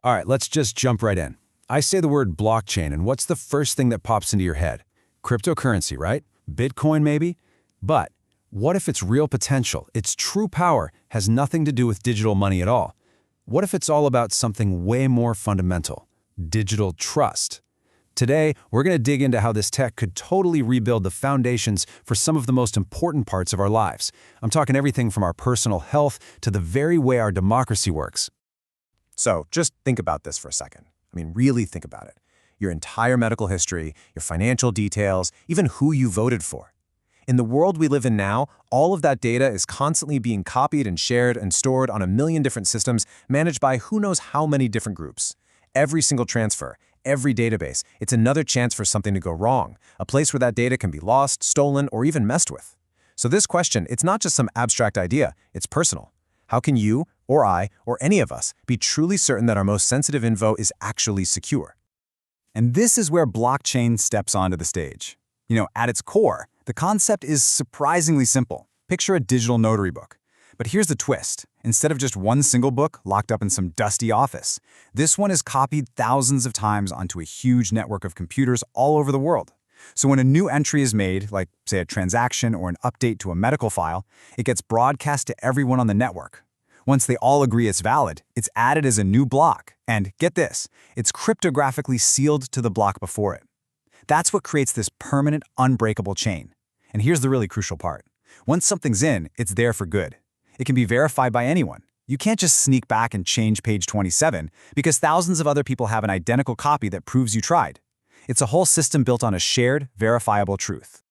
All right, let's just jump right in. I say the word blockchain, and what's the first thing that pops into your head? Cryptocurrency, right? Bitcoin, maybe? But what if its real potential, its true power, has nothing to do with digital money at all? What if it's all about something way more fundamental? Digital trust. Today, we're going to dig into how this tech could totally rebuild the foundations for some of the most important parts of our lives. I'm talking everything from our personal health to the very way our democracy works. So just think about this for a second. Really think about it. Your entire medical history, your financial details, even who you voted for. In the world we live in now, all of that data is constantly being copied and shared and stored on a million different systems managed by who knows how many different groups. Every single transfer, every database, it's another chance for something to go wrong, a place where that data can be lost, stolen, or even messed with. So this question, it's not just some abstract idea, it's personal. How can you, or I, or any of us be truly certain that our most sensitive info is actually secure? And this is where blockchain steps onto the stage. At its core, the concept is surprisingly simple. Picture a digital notary book. But here's the twist. Instead of just one single book locked up in some dusty office, this one is copied thousands of times onto a huge network of computers all over the world. So when a new entry is made, like, say, a transaction or an update to a medical file, it gets broadcast to everyone on the network. Once they all agree it's valid, it's added as a new block. And get this, it's cryptographically sealed to the block before it. That's what creates this permanent, unbreakable chain. And here's the really crucial part. Once something's in, it's there for good. It can be verified by anyone. You can't just sneak back and change page 27 because thousands of other people have an identical copy that proves you tried. It's a whole system built on a shared, verifiable truth.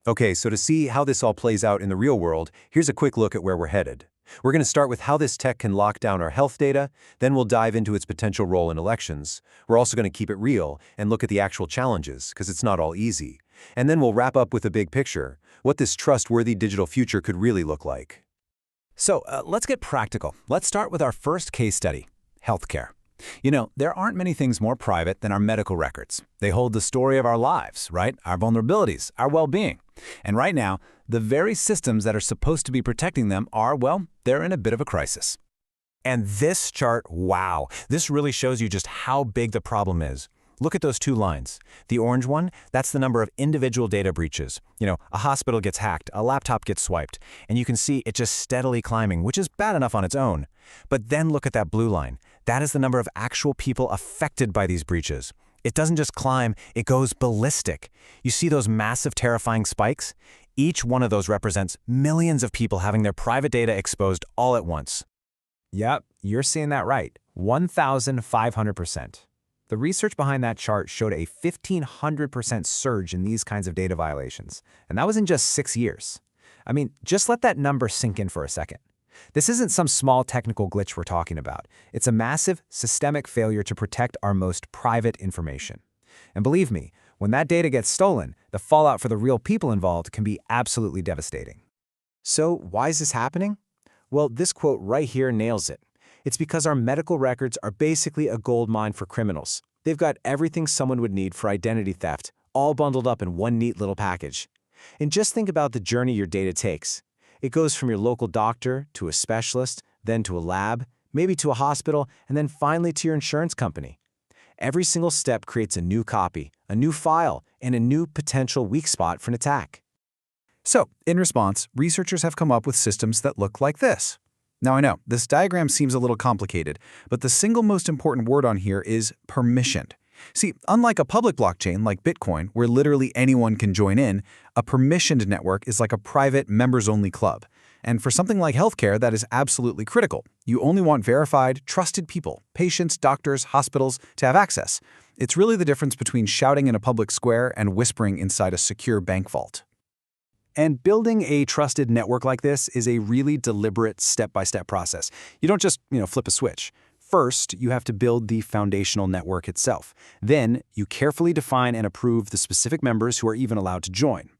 Okay, so to see how this all plays out in the real world, here's a quick look at where we're headed. We're going to start with how this tech can lock down our health data, then we'll dive into its potential role in elections. We're also going to keep it real and look at the actual challenges, because it's not all easy. And then we'll wrap up with a big picture, what this trustworthy digital future could really look like. So let's get practical. Let's start with our first case study, healthcare. There aren't many things more private than our medical records. They hold the story of our lives, right? Our vulnerabilities, our well-being. And right now, the very systems that are supposed to be protecting them are, well, they're in a bit of a crisis. And this chart, wow, this really shows you just how big the problem is. Look at those two lines. The orange one, that's the number of individual data breaches. A hospital gets hacked, a laptop gets swiped, and you can see it just steadily climbing, which is bad enough on its own. But then look at that blue line. That is the number of actual people affected by these breaches. It doesn't just climb, it goes ballistic. You see those massive, terrifying spikes? Each one of those represents millions of people having their private data exposed all at once. Yep, you're seeing that right. 1,500%. The research behind that chart showed a 1,500% surge in these kinds of data violations, and that was in just 6 years. Just let that number sink in for a second. This isn't some small technical glitch we're talking about. It's a massive, systemic failure to protect our most private information. And believe me, when that data gets stolen, the fallout for the real people involved can be absolutely devastating. So why is this happening? Well, this quote right here nails it. It's because our medical records are basically a gold mine for criminals. They've got everything someone would need for identity theft, all bundled up in one neat little package. And just think about the journey your data takes. It goes from your local doctor to a specialist, then to a lab, maybe to a hospital, and then finally to your insurance company. Every single step creates a new copy, a new file, and a new potential weak spot for an attack. So, in response, researchers have come up with systems that look like this. Now I know, this diagram seems a little complicated, but the single most important word on here is permissioned. See, unlike a public blockchain like Bitcoin, where literally anyone can join in, a permissioned network is like a private, members-only club. And for something like healthcare, that is absolutely critical. You only want verified, trusted people, patients, doctors, hospitals, to have access. It's really the difference between shouting in a public square and whispering inside a secure bank vault. And building a trusted network like this is a really deliberate step-by-step process. You don't just, flip a switch. First, you have to build the foundational network itself. Then, you carefully define and approve the specific members who are even allowed to join.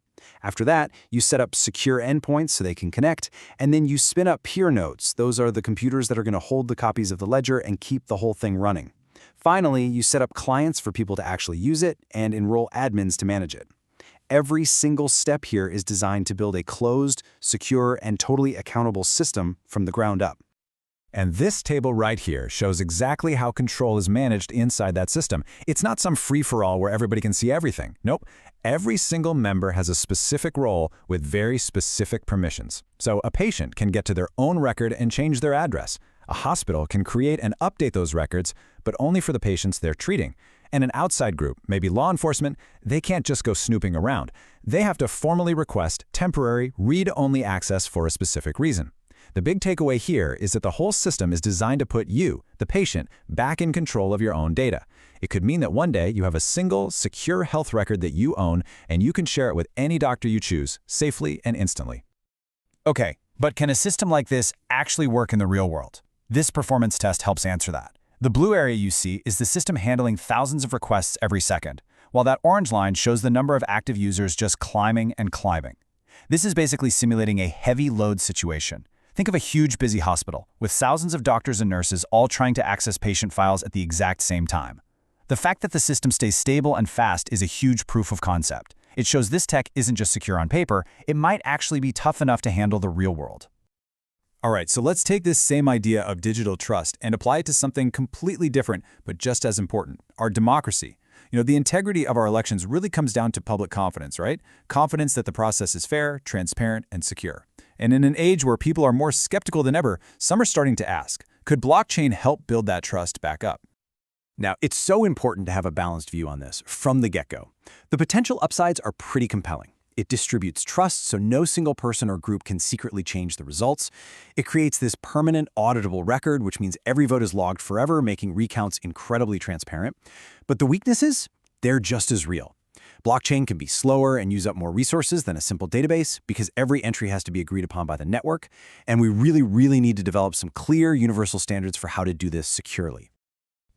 After that, you set up secure endpoints so they can connect, and then you spin up peer nodes. Those are the computers that are going to hold the copies of the ledger and keep the whole thing running. Finally, you set up clients for people to actually use it and enroll admins to manage it. Every single step here is designed to build a closed, secure, and totally accountable system from the ground up. And this table right here shows exactly how control is managed inside that system. It's not some free-for-all where everybody can see everything. Nope. Every single member has a specific role with very specific permissions. So a patient can get to their own record and change their address. A hospital can create and update those records, but only for the patients they're treating. And an outside group, maybe law enforcement, they can't just go snooping around. They have to formally request temporary, read-only access for a specific reason. The big takeaway here is that the whole system is designed to put you, the patient, back in control of your own data. It could mean that one day you have a single, secure health record that you own, and you can share it with any doctor you choose, safely and instantly. Okay, but can a system like this actually work in the real world? This performance test helps answer that. The blue area you see is the system handling thousands of requests every second, while that orange line shows the number of active users just climbing and climbing. This is basically simulating a heavy load situation. Think of a huge busy hospital, with thousands of doctors and nurses all trying to access patient files at the exact same time. The fact that the system stays stable and fast is a huge proof of concept. It shows this tech isn't just secure on paper, it might actually be tough enough to handle the real world. All right, so let's take this same idea of digital trust and apply it to something completely different, but just as important, our democracy. The integrity of our elections really comes down to public confidence, right? Confidence that the process is fair, transparent, and secure. And in an age where people are more skeptical than ever, some are starting to ask, could blockchain help build that trust back up? Now, it's so important to have a balanced view on this from the get-go. The potential upsides are pretty compelling. It distributes trust so no single person or group can secretly change the results. It creates this permanent auditable record, which means every vote is logged forever, making recounts incredibly transparent. But the weaknesses? They're just as real. Blockchain can be slower and use up more resources than a simple database because every entry has to be agreed upon by the network, and we really need to develop some clear universal standards for how to do this securely.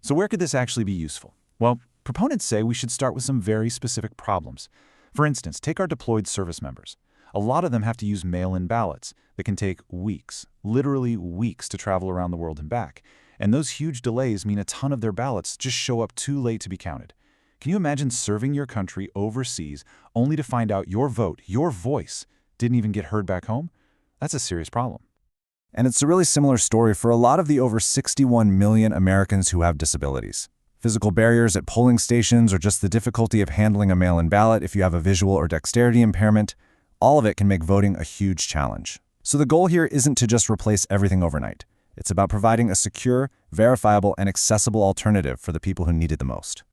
So where could this actually be useful? Well, proponents say we should start with some very specific problems. For instance, take our deployed service members. A lot of them have to use mail-in ballots that can take weeks, literally weeks, to travel around the world and back. And those huge delays mean a ton of their ballots just show up too late to be counted. Can you imagine serving your country overseas only to find out your vote, your voice, didn't even get heard back home? That's a serious problem. And it's a really similar story for a lot of the over 61 million Americans who have disabilities. Physical barriers at polling stations or just the difficulty of handling a mail-in ballot if you have a visual or dexterity impairment, all of it can make voting a huge challenge. So the goal here isn't to just replace everything overnight. It's about providing a secure, verifiable, and accessible alternative for the people who need it the most.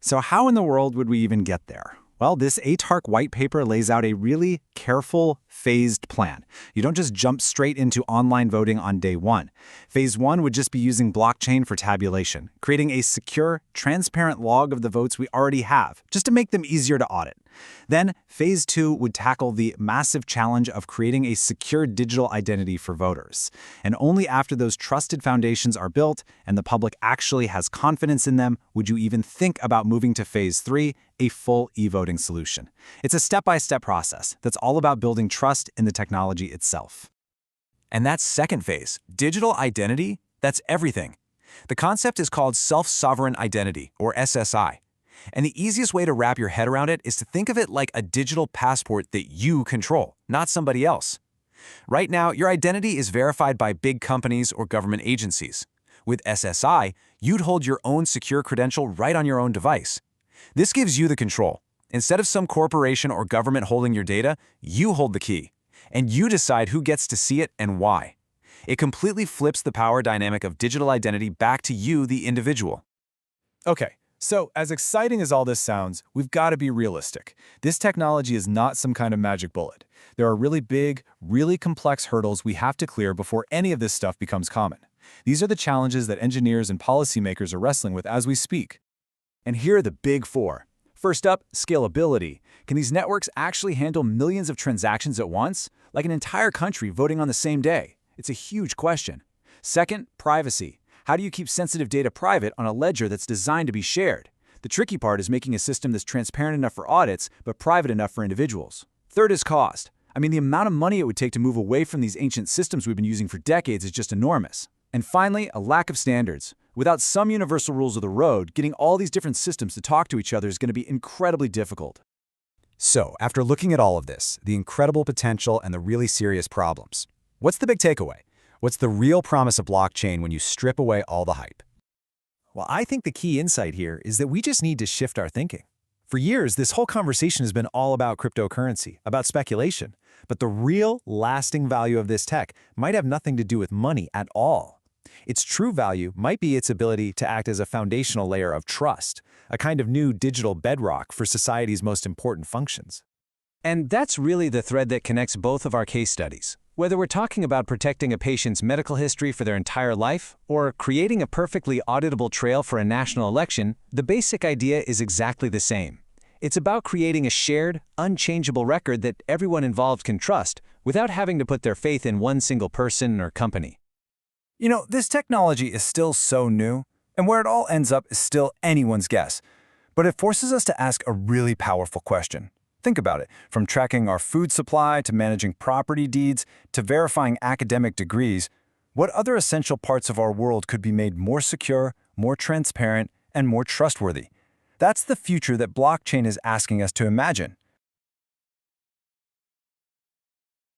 So how in the world would we even get there? Well, this ATARC white paper lays out a really careful, phased plan. You don't just jump straight into online voting on day one. Phase 1 would just be using blockchain for tabulation, creating a secure, transparent log of the votes we already have, just to make them easier to audit. Then, Phase 2 would tackle the massive challenge of creating a secure digital identity for voters. And only after those trusted foundations are built and the public actually has confidence in them would you even think about moving to Phase 3, a full e-voting solution. It's a step-by-step process that's all about building trust in the technology itself. And that second phase, digital identity, that's everything. The concept is called self-sovereign identity, or SSI. And the easiest way to wrap your head around it is to think of it like a digital passport that you control, not somebody else. Right now, your identity is verified by big companies or government agencies. With SSI, you'd hold your own secure credential right on your own device. This gives you the control. Instead of some corporation or government holding your data, you hold the key. And you decide who gets to see it and why. It completely flips the power dynamic of digital identity back to you, the individual. Okay. So, as exciting as all this sounds, we've got to be realistic. This technology is not some kind of magic bullet. There are really big, really complex hurdles we have to clear before any of this stuff becomes common. These are the challenges that engineers and policymakers are wrestling with as we speak. And here are the big four. First up, scalability. Can these networks actually handle millions of transactions at once? Like an entire country voting on the same day? It's a huge question. Second, privacy. How do you keep sensitive data private on a ledger that's designed to be shared? The tricky part is making a system that's transparent enough for audits, but private enough for individuals. Third is cost. I mean, the amount of money it would take to move away from these ancient systems we've been using for decades is just enormous. And finally, a lack of standards. Without some universal rules of the road, getting all these different systems to talk to each other is going to be incredibly difficult. So, after looking at all of this, the incredible potential and the really serious problems, what's the big takeaway? What's the real promise of blockchain when you strip away all the hype? Well, I think the key insight here is that we just need to shift our thinking. For years, this whole conversation has been all about cryptocurrency, about speculation. But the real, lasting value of this tech might have nothing to do with money at all. Its true value might be its ability to act as a foundational layer of trust, a kind of new digital bedrock for society's most important functions. And that's really the thread that connects both of our case studies. Whether we're talking about protecting a patient's medical history for their entire life or creating a perfectly auditable trail for a national election, the basic idea is exactly the same. It's about creating a shared, unchangeable record that everyone involved can trust without having to put their faith in one single person or company. You know, this technology is still so new, and where it all ends up is still anyone's guess. But it forces us to ask a really powerful question. Think about it. From tracking our food supply to managing property deeds to verifying academic degrees, what other essential parts of our world could be made more secure, more transparent, and more trustworthy? That's the future that blockchain is asking us to imagine.